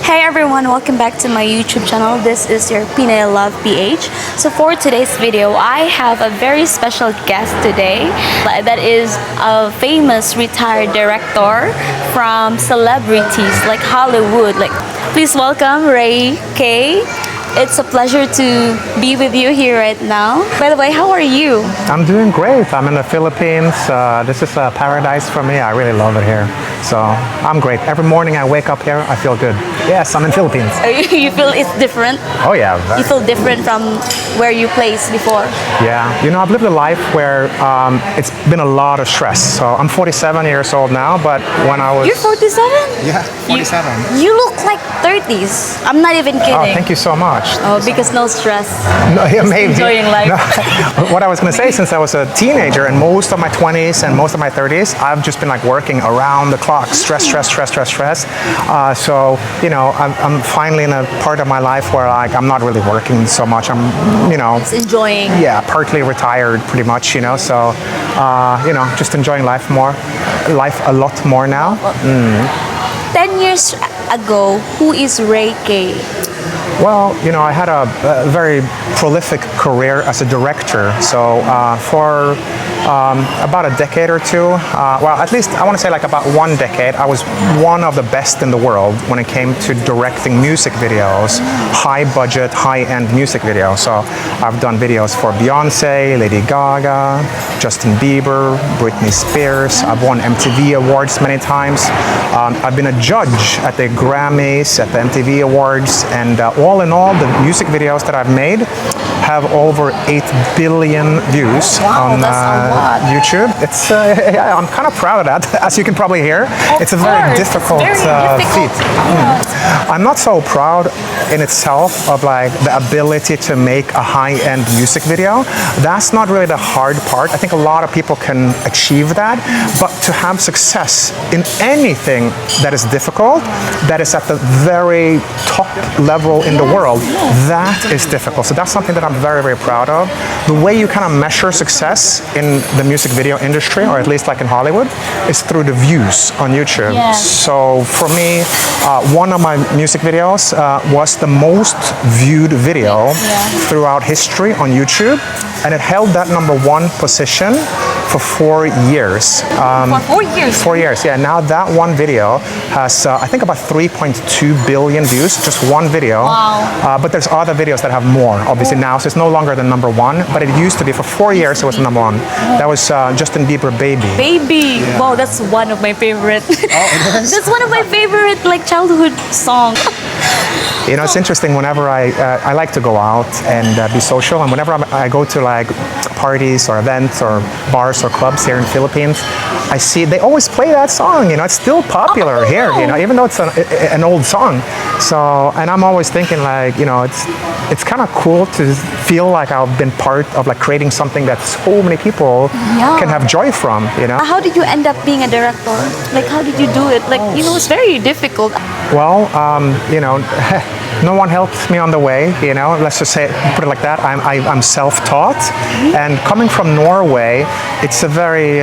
Hey everyone, welcome back to my YouTube channel. This is your Pinay Love PH. So for today's video, I have a very special guest today. That is a famous retired director from celebrities like Hollywood. Please welcome Ray K. It's a pleasure to be with you here right now. By the way, how are you? I'm doing great. I'm in the Philippines. This is a paradise for me. I really love it here. So I'm great. Every morning I wake up here, I feel good. Yes, I'm in Philippines. You feel it's different? Oh yeah. You feel different from where you placed before? Yeah. You know, I've lived a life where it's been a lot of stress. So I'm 47 years old now, but when I was... You're 47? Yeah, 47. You look like 30s. I'm not even kidding. Oh, thank you so much. Oh, because no stress. No, yeah, maybe. Enjoying life. No. What I was going to say, since I was a teenager and most of my 20s and most of my 30s, I've just been like working around the clock, stress. So, you know, I'm finally in a part of my life where like I'm not really working so much. I'm, you know, just enjoying. Yeah, partly retired, pretty much. You know, so, you know, just enjoying life a lot more now. 10 years ago, who is Ray K? Well, you know, I had a very prolific career as a director. So for about a decade or two, well, at least I want to say like about 1 decade, I was one of the best in the world when it came to directing music videos, high budget, high-end music videos. So I've done videos for Beyonce, Lady Gaga, Justin Bieber, Britney Spears. I've won MTV Awards many times. I've been a judge at the Grammys, at the MTV Awards, and all in all, the music videos that I've made have over 8 billion views on YouTube. It's yeah, I'm kind of proud of that, as you can probably hear. It's a very difficult feat. I'm not so proud in itself of like the ability to make a high-end music video. That's not really the hard part. I think a lot of people can achieve that, but to have success in anything that is difficult, that is at the very top level in the world, that is difficult. So that's something that I'm very, very proud of. The way you kind of measure success in the music video industry, or at least like in Hollywood, is through the views on YouTube. Yeah. So for me, one of my music videos was the most viewed video throughout history on YouTube, and it held that #1 position for 4 years. For 4 years? 4 years, yeah. Now that one video has, I think, about 3.2 billion views, just one video. Wow. But there's other videos that have more, obviously now, so it's no longer the #1, but it used to be. For 4 years, it was the #1. That was Justin Bieber, Baby. Baby! Yeah. Wow, that's one of my favorite. That's one of my favorite like childhood songs. You know, it's interesting. Whenever I like to go out and be social, and whenever I go to like parties or events or bars or clubs here in the Philippines, I see they always play that song. You know, it's still popular here. You know, even though it's an old song. So, and I'm always thinking like, you know, it's kind of cool to feel like I've been part of like creating something that so many people can have joy from. You know. How did you end up being a director? Like, how did you do it? Like, you know, it's very difficult. Well, you know. No one helped me on the way, you know, let's just say, put it like that. I'm self-taught, and coming from Norway, it's a very,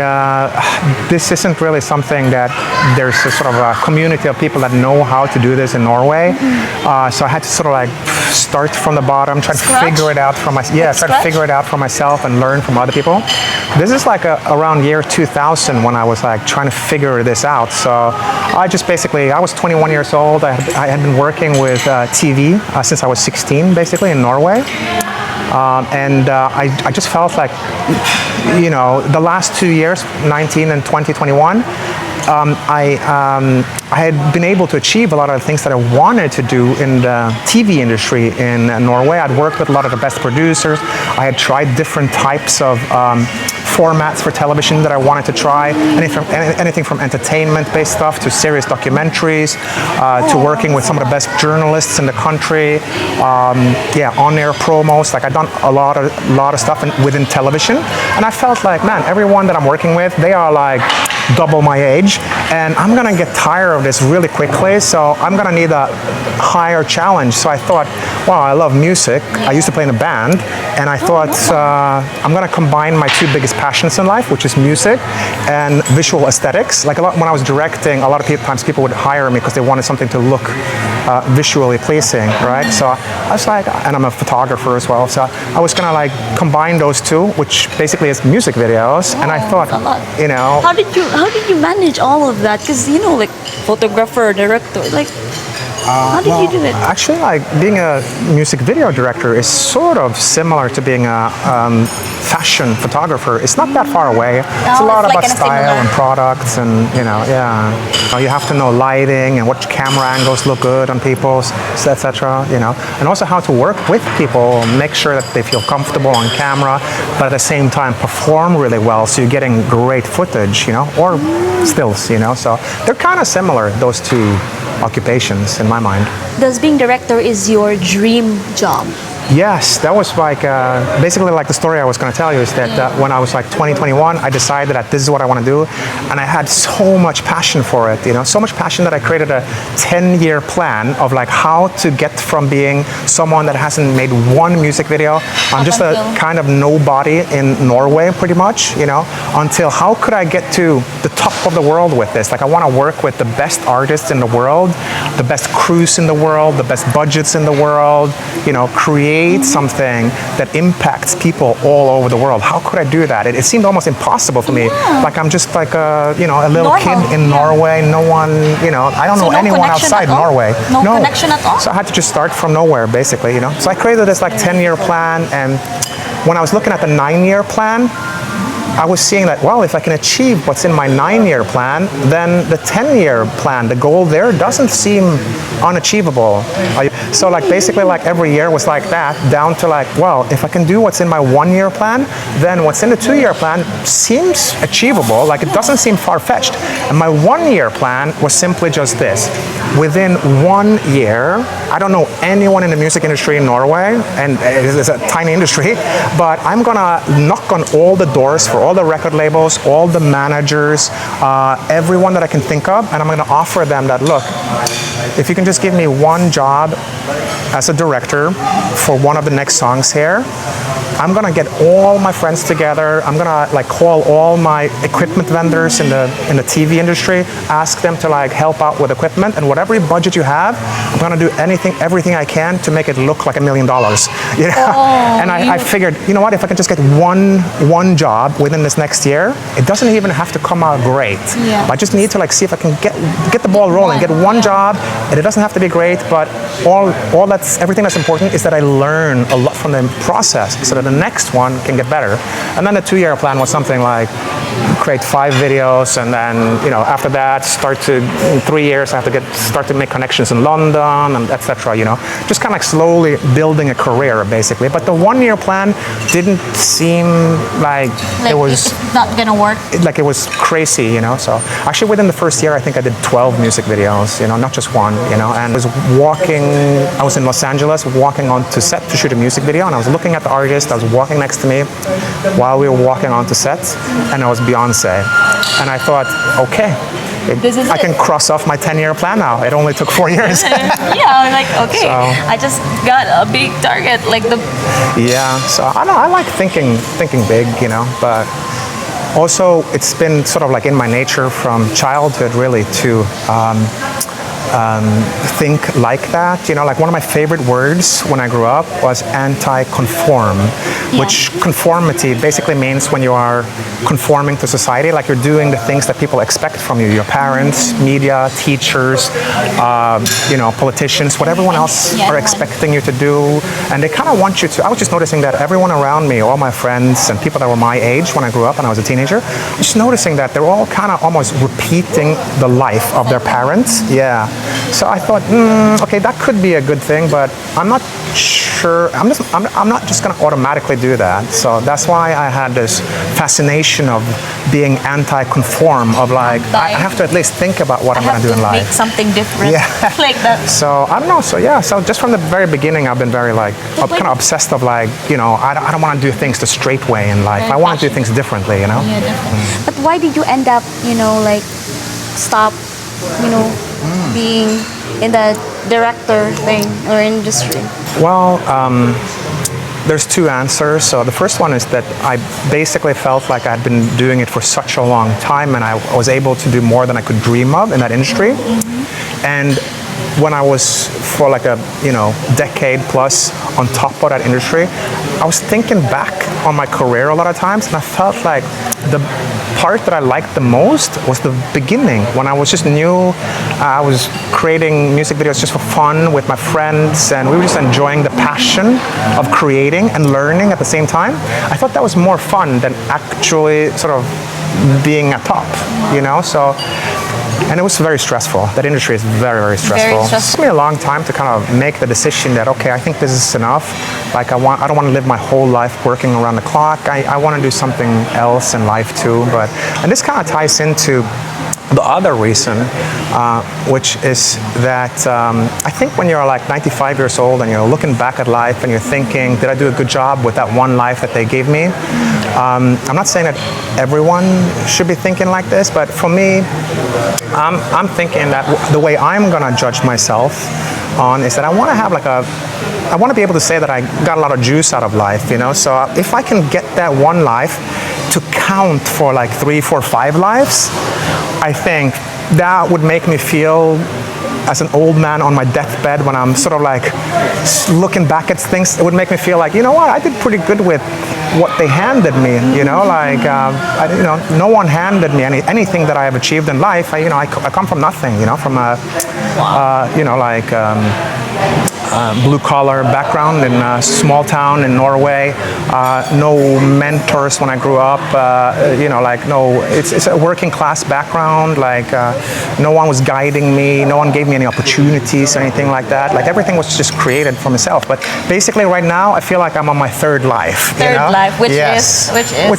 this isn't really something that there's a sort of a community of people that know how to do this in Norway. So I had to sort of like start from the bottom, try to figure it out for myself. Yeah, try to figure it out for myself and learn from other people. This is like around year 2000 when I was like trying to figure this out. So I just basically, I was 21 years old. I had been working with TV since I was 16, basically, in Norway. And I just felt like, you know, the last 2 years, 19 and 2021, I had been able to achieve a lot of the things that I wanted to do in the TV industry in Norway. I'd worked with a lot of the best producers. I had tried different types of formats for television that I wanted to try, anything from entertainment-based stuff to serious documentaries, to working with some of the best journalists in the country, yeah, on-air promos. Like, I've done a lot of stuff within television, and I felt like, man, everyone that I'm working with, they are like double my age, and I'm gonna get tired of this really quickly, so I'm gonna need a higher challenge. So I thought, wow, I love music. I used to play in a band, and I thought I'm gonna combine my two biggest passions in life, which is music and visual aesthetics. Like when I was directing, a lot of times people would hire me because they wanted something to look visually pleasing, right? So I was like, and I'm a photographer as well, so I was gonna like combine those two, which basically is music videos. And I thought, you know, how did you manage all of that? Because you know, like photographer, director, like how did you do it? Actually, like being a music video director is sort of similar to being a fashion photographer. It's not that far away. It's a lot about style and products, and you know, you have to know lighting and what camera angles look good on people, etc. You know, and also how to work with people, make sure that they feel comfortable on camera, but at the same time perform really well, so you're getting great footage, you know, or stills, you know. So they're kind of similar, those two occupations in my mind. Does being director is your dream job? Yes, that was like basically like the story I was going to tell you is that when I was like 21, I decided that this is what I want to do, and I had so much passion for it, you know, so much passion that I created a 10-year plan of like how to get from being someone that hasn't made one music video, I'm just a kind of nobody in Norway pretty much, you know, until how could I get to the top of the world with this. Like I want to work with the best artists in the world, the best crews in the world, the best budgets in the world, you know, create something that impacts people all over the world. How could I do that? It seemed almost impossible for me. Like I'm just like a, you know, a little kid in Norway. No one, you know, I don't know anyone outside Norway. No connection at all? So I had to just start from nowhere, basically, you know. So I created this like 10-year plan, and when I was looking at the 9-year plan, I was seeing that, well, if I can achieve what's in my 9-year plan, then the 10-year plan, the goal there doesn't seem unachievable. So like basically like every year was like that, down to like, well, if I can do what's in my 1-year plan, then what's in the 2-year plan seems achievable, like it doesn't seem far-fetched. And my 1-year plan was simply just this. Within 1 year, I don't know anyone in the music industry in Norway, and it's a tiny industry, but I'm gonna knock on all the doors for all the record labels, all the managers, everyone that I can think of, and I'm going to offer them that, look, if you can just give me one job as a director for one of the next songs here, I'm gonna get all my friends together. I'm gonna like call all my equipment vendors in the TV industry, ask them to like help out with equipment, and whatever budget you have, I'm gonna do everything I can to make it look like $1 million. You know? And I figured, you know what? If I can just get one job within this next year, it doesn't even have to come out great. Yeah. I just need to like see if I can get the ball rolling, get one job, and it doesn't have to be great, but everything that's important is that I learn a lot from the process, so that the next one can get better. And then the 2-year plan was something like create 5 videos, and then, you know, after that in 3 years I have to start to make connections in London, and etc. You know, just kind of like slowly building a career basically. But the 1-year plan didn't seem like it was not gonna work. Like it was crazy, you know. So actually within the first year I think I did 12 music videos, you know, not just one, you know. And I was in Los Angeles walking onto set to shoot a music video, and I was looking at the artist that was walking next to me while we were walking onto set, and it was Beyonce. And I thought, okay, I can cross off my 10-year plan now. It only took 4 years. Yeah, like, okay, so, I just got a big target, like the... Yeah, so I know, I like thinking big, you know, but also it's been sort of like in my nature from childhood really to think like that. You know, like one of my favorite words when I grew up was anti-conform, which conformity basically means when you are conforming to society, like you're doing the things that people expect from you, your parents, media, teachers, you know, politicians, what everyone else are expecting you to do. And they kind of want you to, I was just noticing that everyone around me, all my friends and people that were my age when I grew up and I was a teenager, just noticing that they're all kind of almost repeating the life of their parents. Yeah. So I thought, okay, that could be a good thing, but I'm not sure. I'm not just going to automatically do that. So that's why I had this fascination of being anti-conform, of like, I have to at least think about what I'm going to do in life. Make something different. Yeah. Like that. So I don't know. So yeah. So just from the very beginning, I've been very like kind of obsessed of like, you know, I don't want to do things the straight way in life. I want to do things differently, you know. Yeah, definitely. But why did you end up, you know, like stop, you know, being in the director thing or industry? Well, there's two answers. So the first one is that I basically felt like I'd been doing it for such a long time, and I was able to do more than I could dream of in that industry. And when I was for like a, you know, decade plus on top of that industry, I was thinking back on my career a lot of times, and I felt like the part that I liked the most was the beginning, when I was just new. I was creating music videos just for fun with my friends, and we were just enjoying the passion of creating and learning at the same time. I thought that was more fun than actually sort of being at top, you know. So, and it was very stressful. That industry is very, very stressful. It took me a long time to kind of make the decision that, okay, I think this is enough. Like I don't want to live my whole life working around the clock. I want to do something else in life too. And this kind of ties into the other reason, which is that I think when you're like 95 years old and you're looking back at life and you're thinking, did I do a good job with that one life that they gave me? I'm not saying that everyone should be thinking like this, but for me, I'm thinking that the way I'm gonna judge myself on is that I want to have like I want to be able to say that I got a lot of juice out of life, you know. So if I can get that one life to count for like 3, 4, 5 lives, I think that would make me feel as an old man on my deathbed, when I'm sort of like looking back at things, it would make me feel like, you know what, I did pretty good with what they handed me, you know, like, you know, no one handed me anything that I have achieved in life. I come from nothing, you know, from a, you know, like, blue collar background in a small town in Norway. No mentors when I grew up. You know, like it's a working class background. Like no one was guiding me. No one gave me any opportunities or anything like that. Like everything was just created for myself. But basically, right now, I feel like I'm on my third life. Third life, which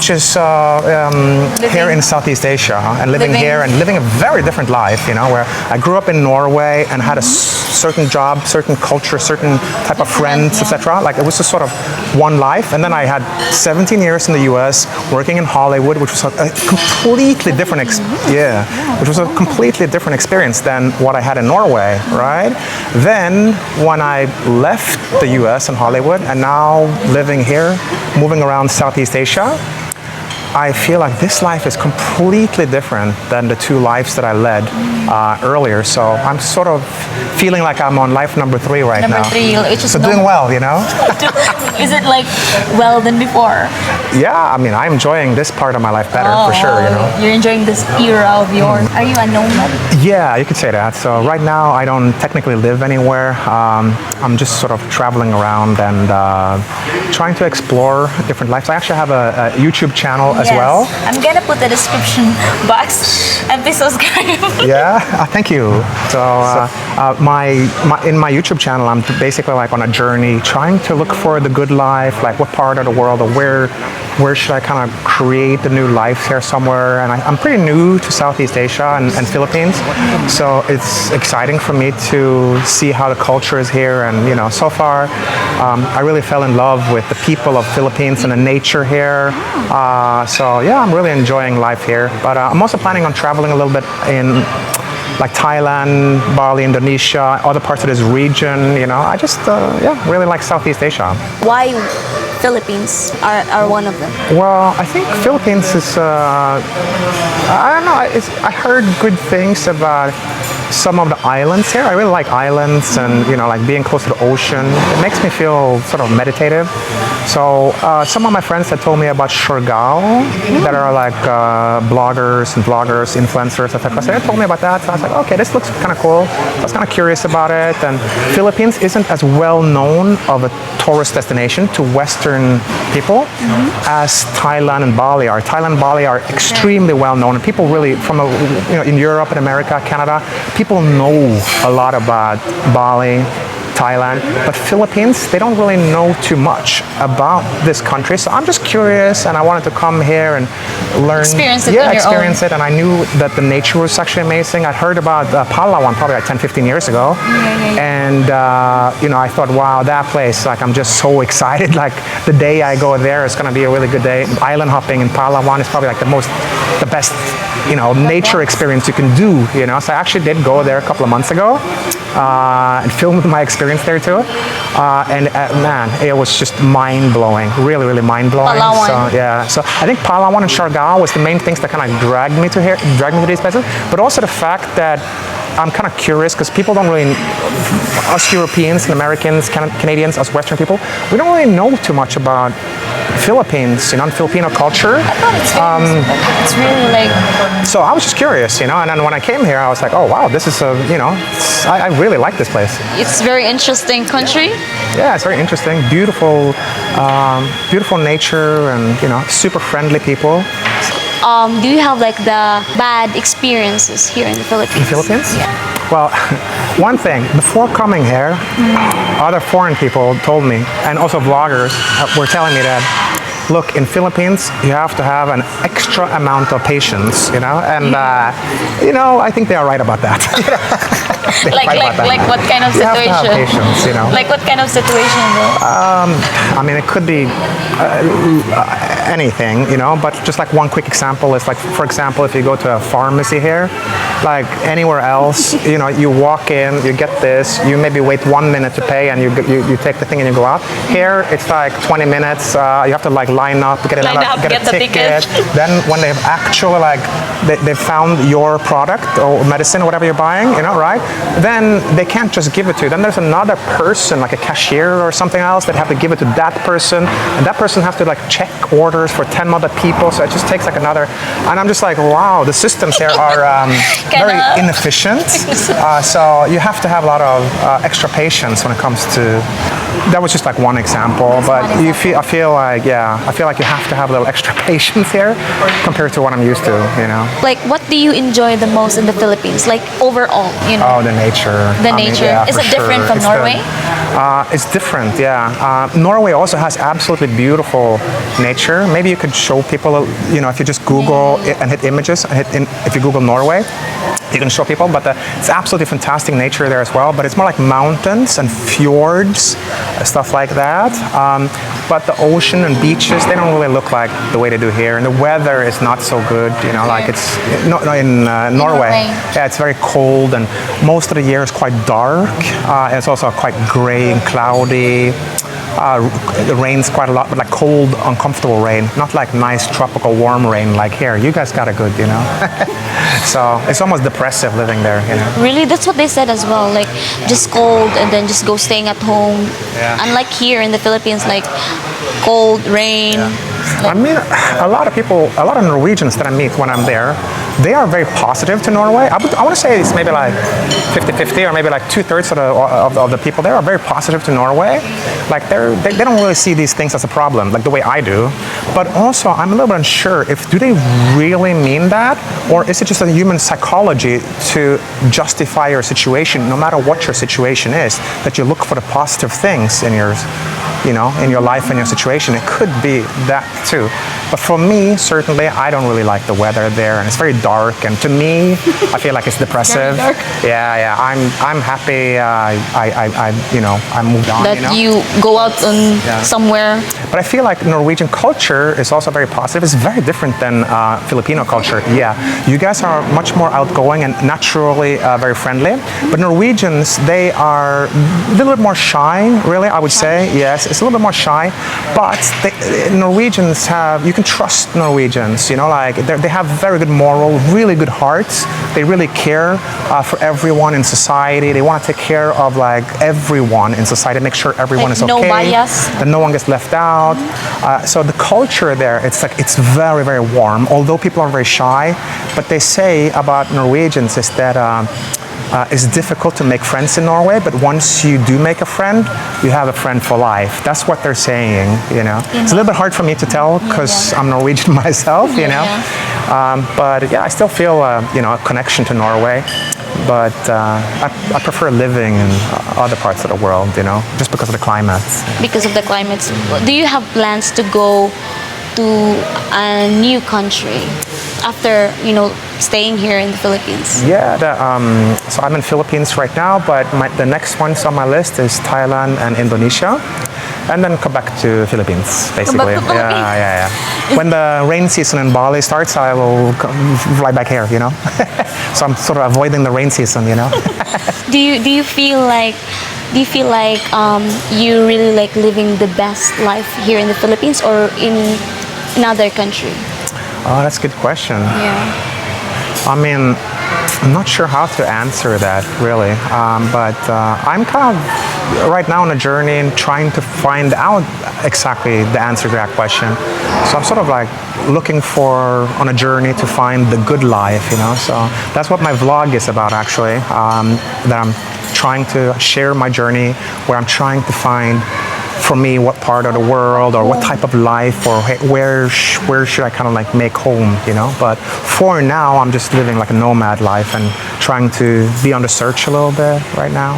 is here in Southeast Asia, and living here and living a very different life. You know, where I grew up in Norway and had a certain job, certain culture, certain type of friends, etc. Like it was just sort of one life, and then I had 17 years in the U.S. working in Hollywood, which was a completely different experience than what I had in Norway, right? Then when I left the U.S. and Hollywood, and now living here, moving around Southeast Asia, I feel like this life is completely different than the 2 lives that I led earlier. So I'm sort of feeling like I'm on life number 3 right now. Number 3, which is so doing well, you know. Is it like well than before? Yeah, I mean, I'm enjoying this part of my life better for sure. You know, you're enjoying this era of yours. Are you a nomad? Yeah, you could say that. So right now, I don't technically live anywhere. I'm just sort of traveling around and trying to explore different lives. I actually have a YouTube channel as well. I'm gonna put the description box episodes, guys. Yeah, thank you. So in my YouTube channel, I'm basically like on a journey, trying to look for the good life, like what part of the world or where should I kind of create the new life here somewhere. And I'm pretty new to Southeast Asia and Philippines, so it's exciting for me to see how the culture is here. And you know, so far, I really fell in love with the people of Philippines and the nature here. So yeah, I'm really enjoying life here. But I'm also planning on traveling a little bit in like Thailand, Bali, Indonesia, other parts of this region. You know, I just really like Southeast Asia. Why Philippines are one of them? Well, I think Philippines is I don't know. I heard good things about some of the islands here. I really like islands, and you know, like being close to the ocean. It makes me feel sort of meditative. So some of my friends had told me about Siargao, that are like bloggers, influencers, etc. So they told me about that. So I was like, okay, this looks kind of cool. So I was kind of curious about it. And Philippines isn't as well known of a tourist destination to Western people as Thailand and Bali are. Thailand and Bali are extremely well known, and people really from in Europe and America, Canada, people people know a lot about Bali, Thailand, but Philippines, they don't really know too much about this country. So I'm just curious, and I wanted to come here and learn. Experience it yeah, on your experience own. it. And I knew that the nature was actually amazing. I'd heard about Palawan probably like 10, 15 years ago. And, I thought, wow, that place, like I'm just so excited. Like the day I go there, it's going to be a really good day. Island hopping in Palawan is probably like the best, nature experience you can do, So I actually did go there a couple of months ago. And filmed my experience there too. Man, it was just mind-blowing, really, really mind-blowing. Palawan. So, yeah, so I think Palawan and Siargao was the main things that kind of dragged me to these places, but also the fact that I'm kind of curious because people don't really, us Europeans and Americans, Canadians, us Western people, we don't really know too much about Philippines, and Filipino culture. I thought it's really like. So I was just curious, and then when I came here, I was like, oh wow, this is I really like this place. It's very interesting country. Yeah, it's very interesting, beautiful, beautiful nature, and super friendly people. Do you have like the bad experiences here in the Philippines? In the Philippines? Yeah. Well, one thing, before coming here, other foreign people told me, and also vloggers were telling me that, look, in Philippines, you have to have an extra amount of patience, and I think they are right about that. like what kind of You have to situation? have patience, Like what kind of situation though? I mean, it could be anything, but just like one quick example is like, for example, if you go to a pharmacy here, like anywhere else, you walk in, you get this, you maybe wait 1 minute to pay, and you take the thing and you go out. Here, it's like 20 minutes. You have to like line up, get a ticket. Then when they've actually they've found your product or medicine or whatever you're buying, right? Then they can't just give it to you. Then there's another person, like a cashier or something else, that have to give it to that person, and that person has to like check orders for 10 other people. So it just takes like another. And I'm just like, wow, the systems here are very inefficient. So you have to have a lot of extra patience when it comes to. That was just like one example, but I feel like you have to have a little extra patience here compared to what I'm used to, Like, what do you enjoy the most in the Philippines? Like overall, Oh, the nature. The nature. Yeah, Is for it different from It's Norway? It's different, yeah. Norway also has absolutely beautiful nature. Maybe you could show people, if you just Google it and hit images, if you Google Norway, you can show people, but it's absolutely fantastic nature there as well. But it's more like mountains and fjords, stuff like that. But the ocean and beaches, they don't really look like the way they do here. And the weather is not so good, like it's not in Norway. Yeah, it's very cold, and most of the year is quite dark. It's also quite gray and cloudy. It rains quite a lot, but like cold, uncomfortable rain, not like nice tropical warm rain like here. You guys got it good, So it's almost depressive living there, Really, that's what they said as well. Like, just cold and then just go staying at home. Yeah. Unlike here in the Philippines, like cold, rain. I mean, a lot of Norwegians that I meet when I'm there, they are very positive to Norway. I want to say it's maybe like 50-50, or maybe like 2/3 of the people there are very positive to Norway. Like they don't really see these things as a problem, like the way I do. But also, I'm a little bit unsure do they really mean that, or is it just a human psychology to justify your situation, no matter what your situation is, that you look for the positive things in your life and your situation. It could be that too. But for me, certainly, I don't really like the weather there, and it's very dark. And to me, I feel like it's depressive. Very dark. Yeah. I'm happy. I moved on. That you go out on somewhere. But I feel like Norwegian culture is also very positive. It's very different than Filipino culture. Yeah, you guys are much more outgoing and naturally very friendly. But Norwegians, they are a little bit more shy, really, I would say. Yes, it's a little bit more shy. But Norwegians you can trust Norwegians, they have very good moral, really good hearts. They really care for everyone in society. They want to take care of everyone in society, make sure everyone is okay. No bias. That no one gets left out. So the culture there, it's very, very warm. Although people are very shy, but they say about Norwegians is that it's difficult to make friends in Norway, but once you do make a friend, you have a friend for life. That's what they're saying, It's a little bit hard for me to tell because I'm Norwegian myself, But yeah, I still feel a connection to Norway. But I prefer living in other parts of the world, just because of the climate. Because of the climate. Do you have plans to go to a new country after staying here in the Philippines? Yeah, so I'm in Philippines right now, but the next ones on my list is Thailand and Indonesia. And then come back to Philippines, basically. Come back to Philippines. Yeah. When the rain season in Bali starts, I will fly back here, So I'm sort of avoiding the rain season, Do you feel like you really like living the best life here in the Philippines or in another country? Oh, that's a good question. Yeah. I mean, I'm not sure how to answer that really, but I'm kind of right now on a journey and trying to find out exactly the answer to that question. So I'm sort of like looking on a journey to find the good life, So that's what my vlog is about actually, that I'm trying to share my journey, where I'm trying to find for me what part of the world or what type of life or where should I kind of like make home, But for now, I'm just living like a nomad life and trying to be on the search a little bit right now.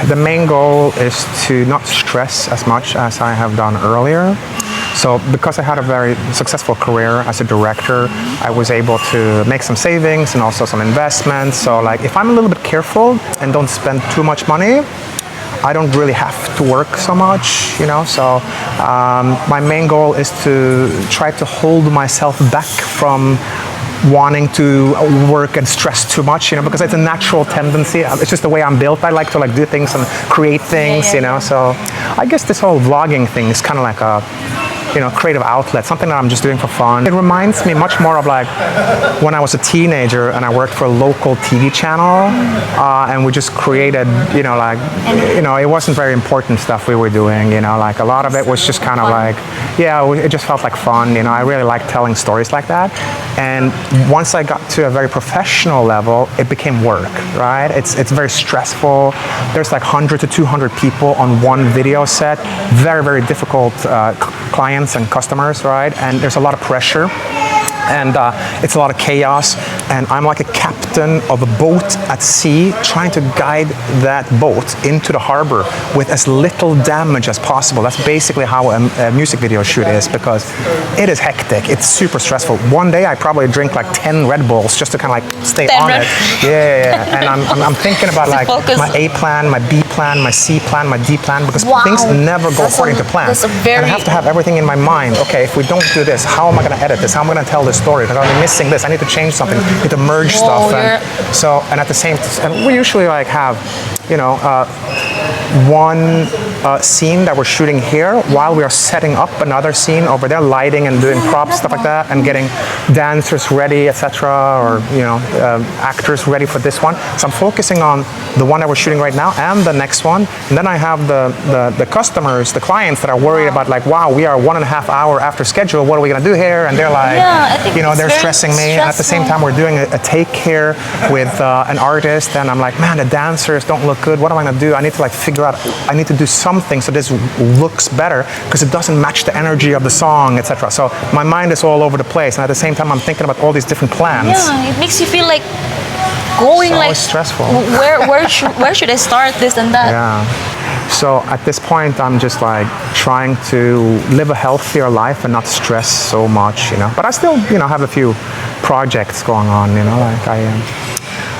The main goal is to not stress as much as I have done earlier. So because I had a very successful career as a director, I was able to make some savings and also some investments. So like if I'm a little bit careful and don't spend too much money, I don't really have to work so much, So my main goal is to try to hold myself back from wanting to work and stress too much, because it's a natural tendency. It's just the way I'm built. I like to do things and create things, So I guess this whole vlogging thing is kind of like a creative outlet, something that I'm just doing for fun. It reminds me much more of like when I was a teenager and I worked for a local TV channel, and we just created, it wasn't very important stuff we were doing, like a lot of it was just kind of like, it just felt like fun, I really like telling stories like that. And once I got to a very professional level, it became work, right? It's very stressful. There's like 100 to 200 people on one video set, very, very difficult clients and customers, right? And there's a lot of pressure. And it's a lot of chaos, and I'm like a captain of a boat at sea trying to guide that boat into the harbor with as little damage as possible. That's basically how a music video shoot is, because it is hectic. It's super stressful. One day I probably drink like 10 Red Bulls just to kind of like stay on it. Yeah. And I'm thinking about like my A plan, my B plan, my C plan, my D plan, because things never go according to plan. And I have to have everything in my mind. Okay, if we don't do this, how am I going to edit this? How am I going to tell this story? Because I'm missing this. I need to change something. I need to merge stuff. And at the same time, we usually like have, one scene that we're shooting here while we are setting up another scene over there, lighting and doing props, stuff like that, and getting dancers ready, etc., or actors ready for this one. So I'm focusing on the one that we're shooting right now and the next one. And then I have the customers, the clients that are worried about like, wow, we are 1.5 hours after schedule. What are we gonna do here? And they're like, they're stressing me. And at the same time, we're doing a take here with an artist, and I'm like, man, the dancers don't look good. What am I gonna do? I need to like figure out. I need to do something so this looks better, because it doesn't match the energy of the song, etc. So my mind is all over the place, and at the same time, I'm thinking about all these different plans. Yeah, it makes you feel like going so like stressful. Where should I start this and that? Yeah. So at this point, I'm just like trying to live a healthier life and not stress so much, But I still, have a few projects going on, like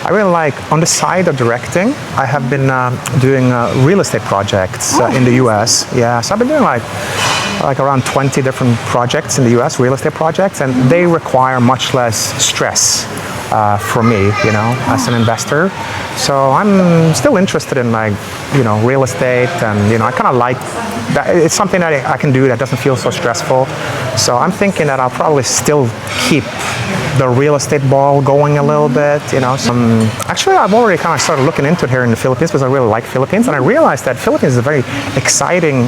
I really like, on the side of directing, I have been doing real estate projects in the US. Yeah, so I've been doing like around 20 different projects in the US, real estate projects, and they require much less stress for me, as an investor. So I'm still interested in like, real estate, and I kind of like that. It's something that I can do that doesn't feel so stressful. So I'm thinking that I'll probably still keep the real estate ball going a little bit, Actually, I've already kind of started looking into it here in the Philippines, because I really like Philippines, and I realized that Philippines is a very exciting,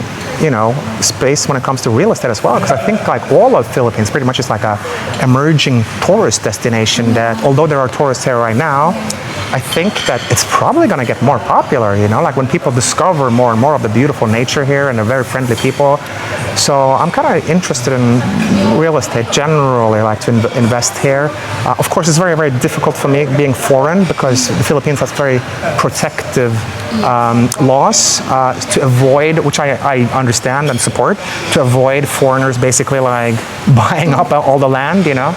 space when it comes to real estate as well, because I think like all of Philippines pretty much is like a emerging tourist destination that, although there are tourists here right now, I think that it's probably going to get more popular, like when people discover more and more of the beautiful nature here and the very friendly people, So I'm kind of interested in real estate generally, like to invest here. Of course, it's very, very difficult for me being foreign because the Philippines has very protective laws to avoid, which I understand and support, to avoid foreigners basically like buying up all the land, you know.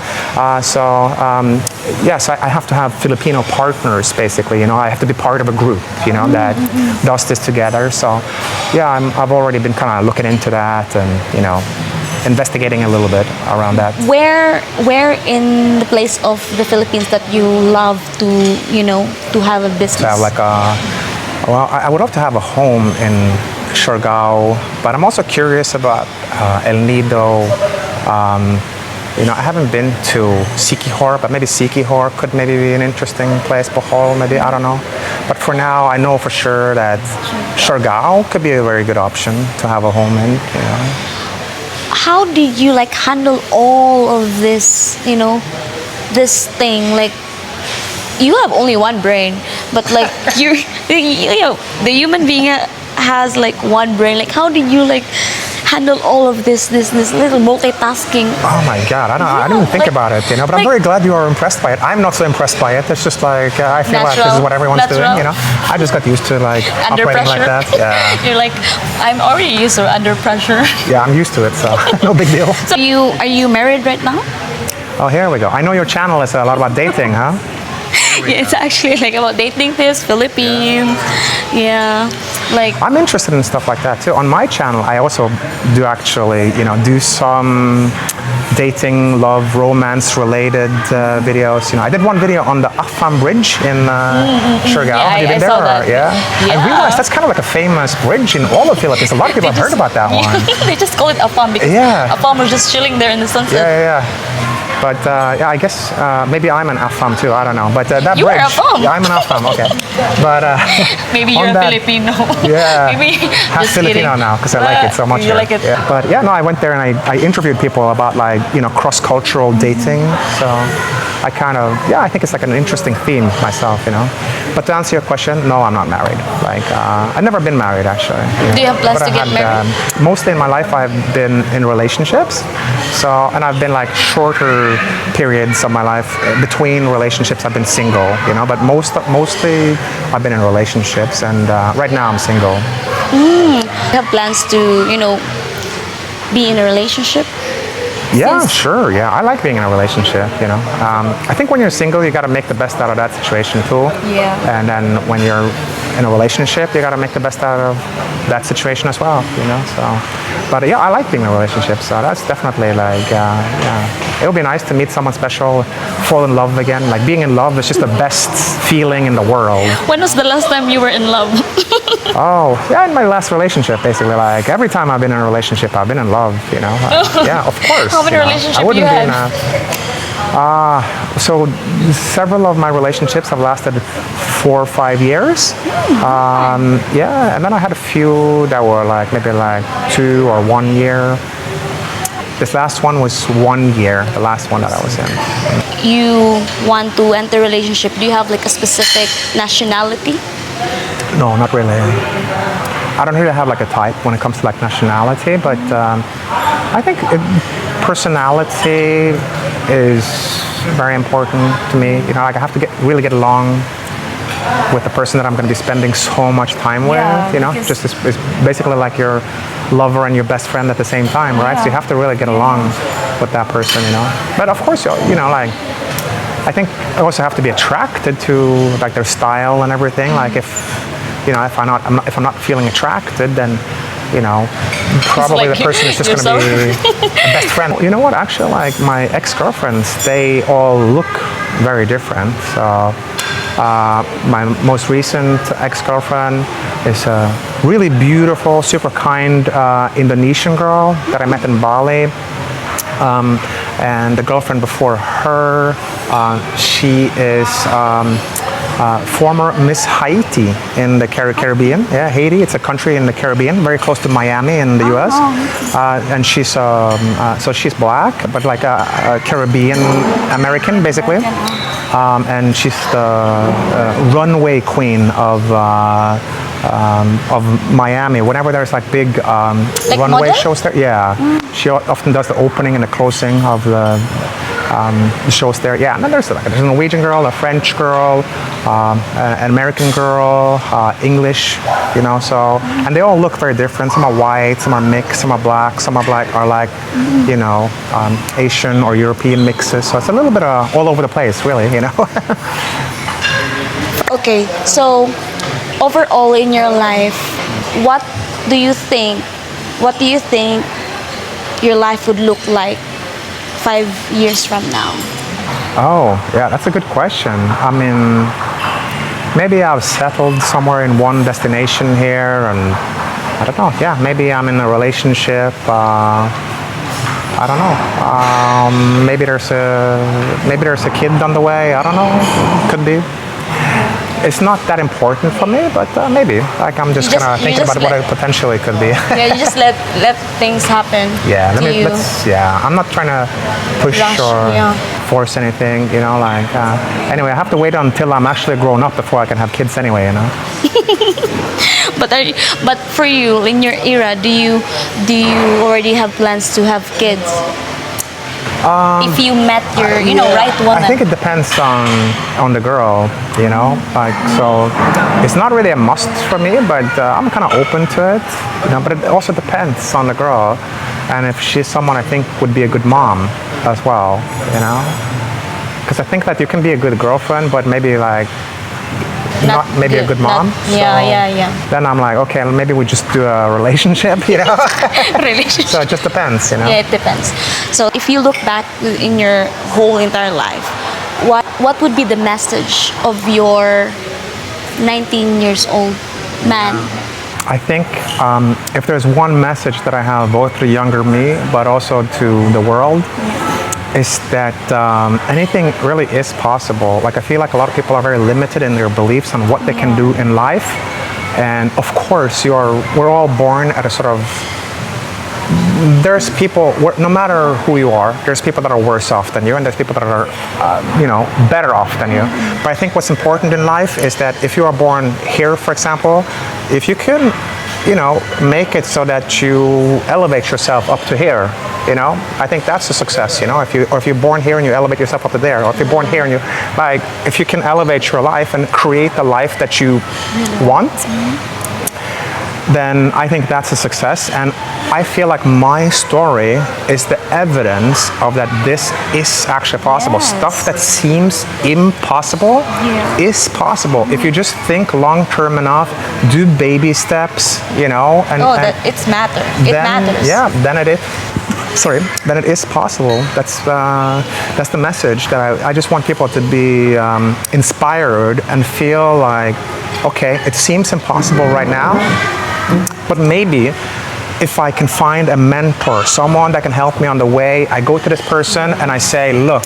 Yes, I have to have Filipino partners basically, you know. I have to be part of a group, you know, that does this together. So yeah, I've already been kind of looking into that and, you know, investigating a little bit around that. Where in the place of the Philippines that you love to, you know, to have a business? To have like well, I would love to have a home in Siargao, but I'm also curious about El Nido. You know, I haven't been to Siquijor, but maybe Siquijor could maybe be an interesting place. Bohol, maybe, I don't know. But for now, I know for sure that Siargao could be a very good option to have a home in, you know. How did you like handle all of this, you know, this thing? Like, you have only one brain, but like you know, the human being has like one brain. Like, how did you like handle all of this little multitasking? Oh my God, I didn't even think about it, you know. But I'm very glad you are impressed by it. I'm not so impressed by it. It's just like I feel like this is what everyone's doing, you know. I just got used to like under operating pressure. like that. Yeah. You're like, I'm already used to under pressure. Yeah, I'm used to it, so no big deal. So are you married right now? Oh, here we go. I know your channel is a lot about dating, huh? Yeah, it's actually like about dating tips, Philippines. Yeah. Like, I'm interested in stuff like that too. On my channel, I also do actually, you know, do some dating, love, romance related videos. You know, I did one video on the Afam Bridge in Siargao. Yeah, Have you been I there? saw that. Yeah. I realized that's kind of like a famous bridge in all of Philippines. A lot of people have heard about that one. They just call it Afam because Afam was just chilling there in the sunset. Yeah. But yeah, I guess maybe I'm an Afam too. I don't know. But that You bridge, are Afam. yeah, I'm an Afam. Okay. But maybe you're a Filipino. Yeah. Maybe Half just Filipino kidding. now because I like it so much. You here. like it. Yeah. But yeah, no, I went there and I interviewed people about like, you know, cross-cultural dating. So I kind of, yeah, I think it's like an interesting theme myself, you know. But to answer your question, no, I'm not married. Like I've never been married actually. Do you have plans to get married? Mostly in my life I've been in relationships. So, and I've been like shorter periods of my life between relationships. I've been single, you know, but mostly I've been in relationships, and right now I'm single. You have plans to, you know, be in a relationship? Yeah, sure. Yeah, I like being in a relationship. You know, I think when you're single, you got to make the best out of that situation too. Yeah. And then when you're in a relationship, you got to make the best out of that situation as well. You know, so. But yeah, I like being in a relationship. So that's definitely like, yeah, it'll be nice to meet someone special, fall in love again. Like being in love is just the best feeling in the world. When was the last time you were in love? Oh, yeah, in my last relationship, basically, like every time I've been in a relationship, I've been in love, you know. Yeah, of course. How many relationships I wouldn't you be had? in a, so several of my relationships have lasted 4 or 5 years. Yeah, and then I had a few that were like maybe like 2 or 1 year. This last one was 1 year, the last one that I was in. You want to enter a relationship, do you have like a specific nationality? No, not really. I don't really have like a type when it comes to like nationality, but I think personality is very important to me. You know, like I have to really get along with the person that I'm going to be spending so much time with. You know, just it's basically like your lover and your best friend at the same time, right? So you have to really get along with that person, you know. But of course, you know, like I think I also have to be attracted to like their style and everything. Like if you know, if I'm not feeling attracted, then you know, probably like the person is just going to be a best friend. You know what? Actually, like my ex-girlfriends, they all look very different. So my most recent ex-girlfriend is a really beautiful, super kind Indonesian girl that I met in Bali. And the girlfriend before her, she is former Miss Haiti in the Caribbean. Yeah, Haiti, it's a country in the Caribbean, very close to Miami in the US. And she's, so she's black, but like a Caribbean American, basically. And she's the runway queen of of Miami. Whenever there's like big Like runway model? shows there, yeah, she often does the opening and the closing of the shows there. Yeah, and then there's a Norwegian girl, a French girl, an American girl, English, you know. So, and they all look very different. Some are white, some are mixed, some are black, some are like you know, Asian or European mixes. So it's a little bit all over the place, really, you know. Okay, so overall in your life, what do you think? What do you think your life would look like 5 years from now? Oh, yeah, that's a good question. I mean, maybe I've settled somewhere in one destination here, and I don't know. Yeah, maybe I'm in a relationship. I don't know. Maybe there's a kid on the way. I don't know. Could be. It's not that important for me, but maybe. Like I'm just kind of thinking about what it potentially could be. Yeah, you just let things happen. Yeah, to I'm not trying to push Rush, or yeah. force anything, you know, like, anyway, I have to wait until I'm actually grown up before I can have kids anyway, you know. But for you, in your era, do you already have plans to have kids? If you met your, right woman. I think it depends on the girl, you know, like, so it's not really a must for me, but I'm kind of open to it, you know, but it also depends on the girl, and if she's someone I think would be a good mom as well, you know, because I think that you can be a good girlfriend, but maybe like not maybe a good mom. Yeah. Then I'm like, okay, maybe we just do a relationship, you know. Relationship. So it just depends, you know. Yeah, it depends. So if you look back in your whole entire life, what would be the message of your 19 years old man? I think if there's one message that I have both to younger me, but also to the world, is that anything really is possible. Like I feel like a lot of people are very limited in their beliefs on what they can do in life. And of course, we're all born at a sort of, there's people, no matter who you are, there's people that are worse off than you, and there's people that are, better off than you. But I think what's important in life is that if you are born here, for example, if you can, make it so that you elevate yourself up to here, I think that's a success, if you're born here and you elevate yourself up to there, or if you're born here and if you can elevate your life and create the life that you want, then I think that's a success. And I feel like my story is the evidence of that this is actually possible. Yes. Stuff that seems impossible is possible. If you just think long term enough, do baby steps, and It matters. Yeah, then it is possible. That's the message that I just want people to be inspired and feel like, okay, it seems impossible right now, but maybe if I can find a mentor, someone that can help me on the way, I go to this person and I say, look,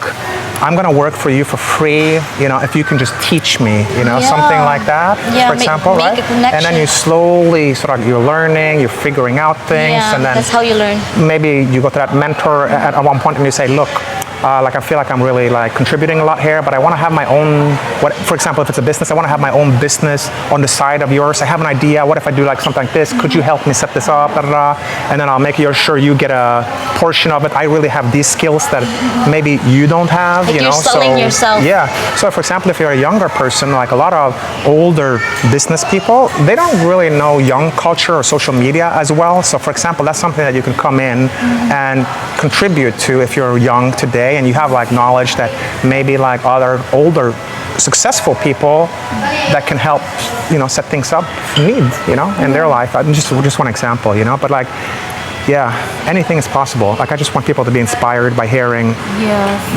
I'm going to work for you for free, if you can just teach me, something like that, for example, make right? a connection. And then you slowly you're learning, you're figuring out things, and then that's how you learn. maybe you go to that mentor at one point and you say, look, I feel like I'm really contributing a lot here, but I want to have my own, for example, if it's a business, I want to have my own business on the side of yours. I have an idea. What if I do something like this? Could you help me set this up? And then I'll make sure you get a portion of it. I really have these skills that maybe you don't have, You're selling yourself. Yeah. So for example, if you're a younger person, like a lot of older business people, they don't really know young culture or social media as well. So for example, that's something that you can come in and contribute to if you're young today and you have knowledge that maybe other older successful people that can help set things up need in their life. Just one example, but anything is possible. I just want people to be inspired by hearing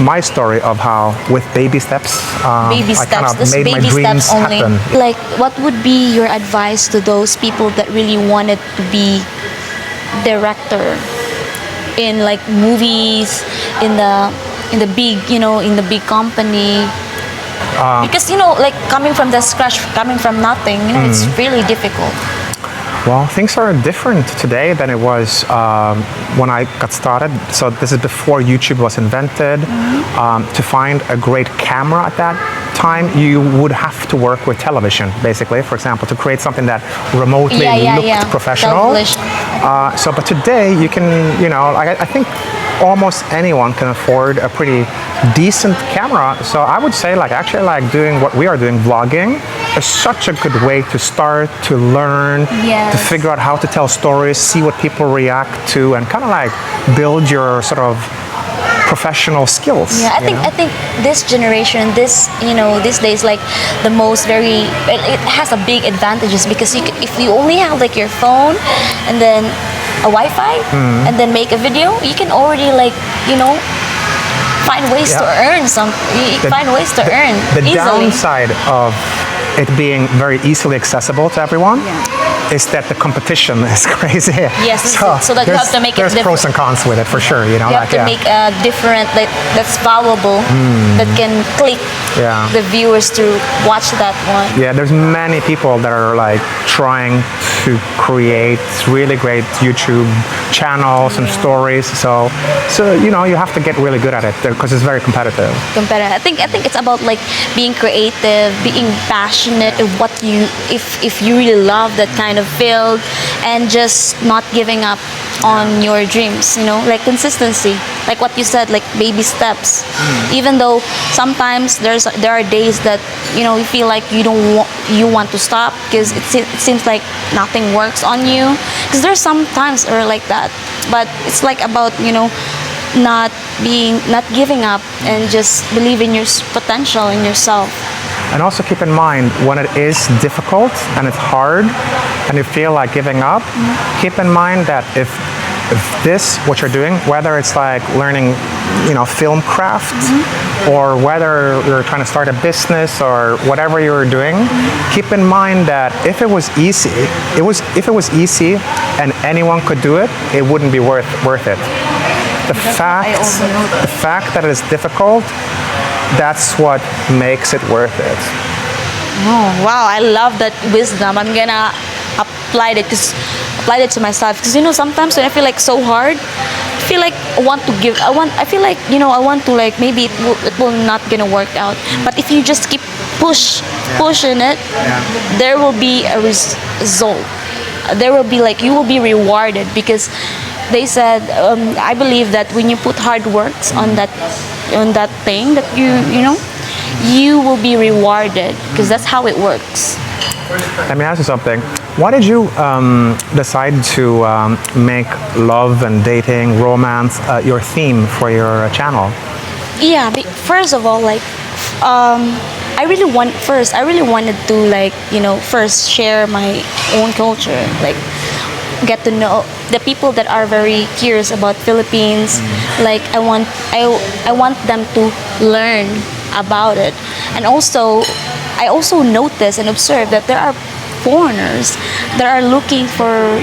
my story of how with baby steps I kind of made my dreams happen. What would be your advice to those people that really wanted to be director in movies, in the big in the big company? Because coming from the scratch, coming from nothing, it's really difficult. Well, things are different today than it was when I got started. So this is before YouTube was invented. To find a great camera at that time, you would have to work with television, basically. For example, to create something that remotely looked professional. But today you can, I think almost anyone can afford a pretty decent camera. So I would say actually doing what we are doing, vlogging, is such a good way to start, to learn, to figure out how to tell stories, see what people react to, and kind of build your sort of professional skills. Yeah, I think this generation, these days, it has a big advantages because if you only have your phone and then a Wi-Fi and then make a video, you can already find ways to earn The easily. downside of it being very easily accessible to everyone is that the competition is crazy. Yes, so that you have to make it there's pros and cons with it for sure. You have to make a different that's valuable that can click the viewers to watch that one. Yeah, there's many people that are trying to create really great YouTube channels and stories. So you have to get really good at it because it's very competitive. I think it's about being creative, being passionate of what if you really love that kind of field, and just not giving up on your dreams. Consistency, what you said, baby steps. Even though sometimes there are days that you feel like you want to stop because it seems like nothing works on you, because there's some times are like that, but it's about not giving up and just believe in your potential in yourself. And also keep in mind, when it is difficult and it's hard and you feel like giving up, keep in mind that if what you're doing, whether it's learning film craft or whether you're trying to start a business or whatever you're doing, keep in mind that if it was easy and anyone could do it, it wouldn't be worth it. The fact that it is difficult, that's what makes it worth it. Oh wow, I love that wisdom. I'm gonna apply it to myself, because sometimes when I feel so hard, I feel like I want to give. I feel like I want to maybe it will not gonna work out. But if you just keep pushing it, there will be a result. There will be you will be rewarded, because they said I believe that when you put hard works on that thing that you will be rewarded, because that's how it works. Let me ask you something. Why did you decide to make love and dating, romance your theme for your channel? Yeah, first of all, I really wanted to first share my own culture, get to know the people that are very curious about Philippines. I want them to learn about it. And also I also notice and observe that there are foreigners that are looking for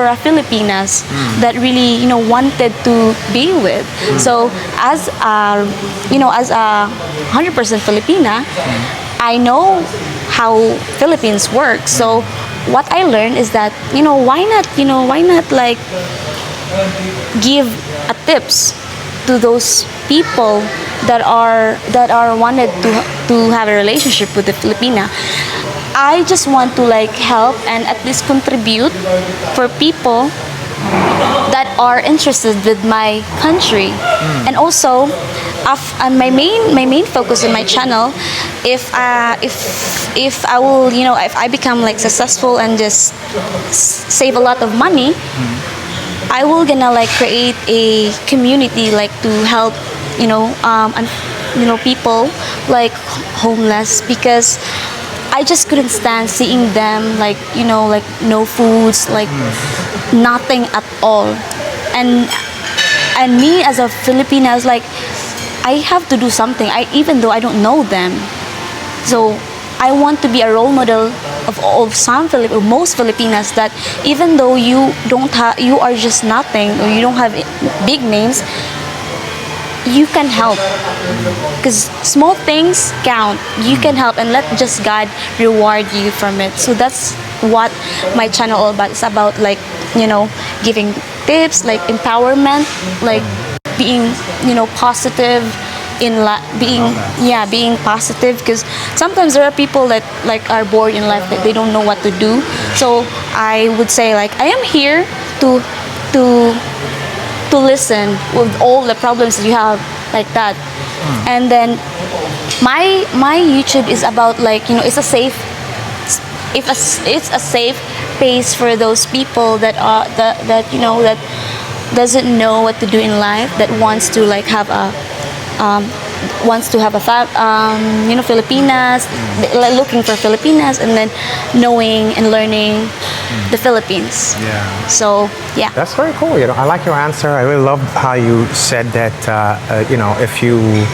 a Filipinas that really wanted to be with. So as a 100% Filipina, I know how Philippines work. So what I learned is that why not give a tips to those people that are wanted to have a relationship with the Filipina. I just want to help and at least contribute for people that are interested with my country. And also my main focus in my channel, if I will if I become successful and just save a lot of money, I will gonna create a community to help people homeless, because I just couldn't stand seeing them no foods, nothing at all. And me as a Filipina, I was I have to do something, even though I don't know them. So I want to be a role model of most Filipinas, that even though you are just nothing, or you don't have big names, you can help, because small things count. You can help, and let just God reward you from it. So that's what my channel all about. It's about like, giving tips, like empowerment, like being, positive being positive, because sometimes there are people that like are bored in life, that they don't know what to do. So I would say, like, I am here to listen with all the problems that you have, like that. And then my YouTube is about, like, it's a safe, it's a safe space for those people that are that doesn't know what to do in life, that wants to like have a Filipinas, looking for Filipinas, and then knowing and learning the Philippines. Yeah. So yeah. That's very cool. I like your answer. I really love how you said that. If you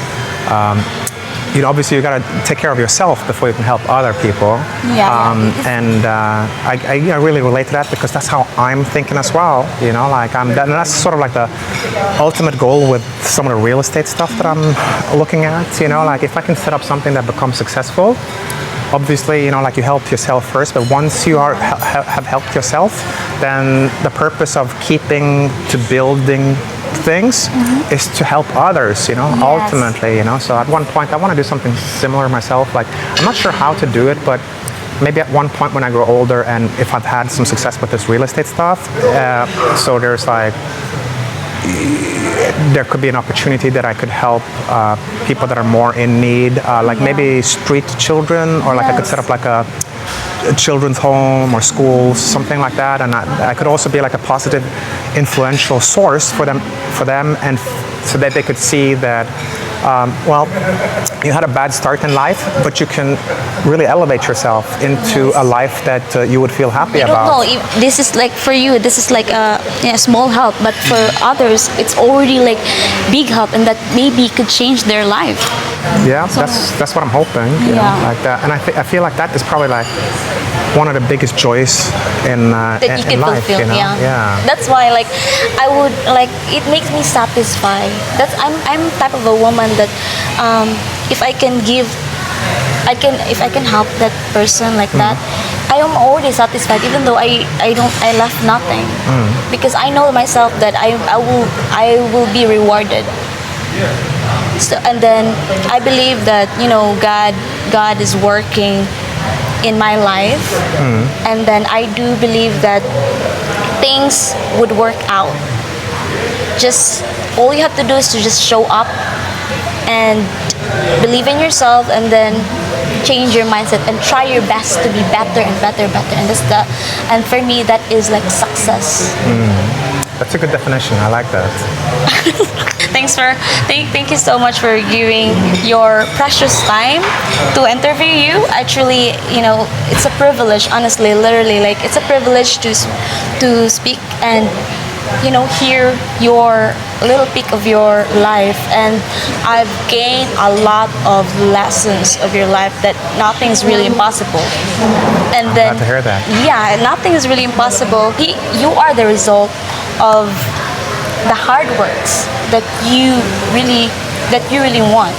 obviously you gotta take care of yourself before you can help other people. And I really relate to that, because that's how I'm thinking as well. Like and that's sort of like the ultimate goal with some of the real estate stuff that I'm looking at. Like if I can set up something that becomes successful, obviously, like you help yourself first, but once you have helped yourself, then the purpose of keeping to building things is to help others, ultimately, So at one point, I want to do something similar myself. Like, I'm not sure how to do it, but maybe at one point when I grow older, and if I've had some success with this real estate stuff, so there's like, there could be an opportunity that I could help people that are more in need, like maybe street children, or like I could set up like a children's home or schools, something like that, and I could also be like a positive, influential source for them, and so that they could see that, you had a bad start in life, but you can really elevate yourself into a life that you would feel happy about. I don't know if this is like, for you, this is like a small help, but for others, it's already like big help, and that maybe could change their life. Yeah, so, that's what I'm hoping. Like that, and I feel like that is probably like one of the biggest joys in that you can life. Fulfill, yeah. That's why, like, I would like, it makes me satisfied. I'm type of a woman that if I can give, if I can help that person like that, I am already satisfied, even though I left nothing, because I know myself that I will be rewarded. So, and then I believe that God is working in my life, and then I do believe that things would work out. Just all you have to do is to just show up and believe in yourself, and then change your mindset and try your best to be better and better, and for me that is like success. That's a good definition. I like that. Thank you so much for giving your precious time to interview you. Actually, it's a privilege, honestly, literally, like, it's a privilege to speak and hear your little peek of your life, and I've gained a lot of lessons of your life, that nothing's really impossible. And then, glad to hear that. Yeah, nothing is really impossible. You are the result of the hard works that you really want.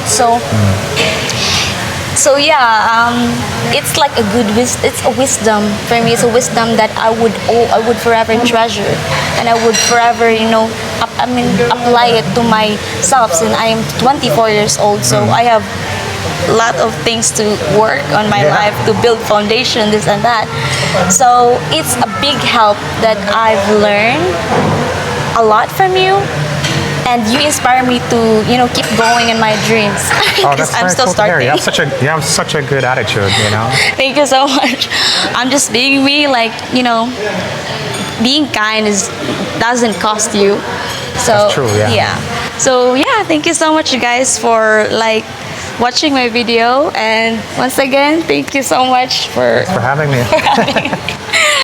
So yeah, it's like it's a wisdom for me. It's a wisdom that I would forever treasure, and I would forever apply it to myself, since I am 24 years old. So I have a lot of things to work on my life, to build foundation, this and that. So it's a big help that I've learned a lot from you. And you inspire me to, keep going in my dreams. Oh, that's I'm very still cool to hear. starting. You have such a good attitude, Thank you so much. I'm just being me, like, being kind doesn't cost you. So that's true, yeah. So yeah, thank you so much, you guys, for like watching my video, and once again, thank you so much for having me.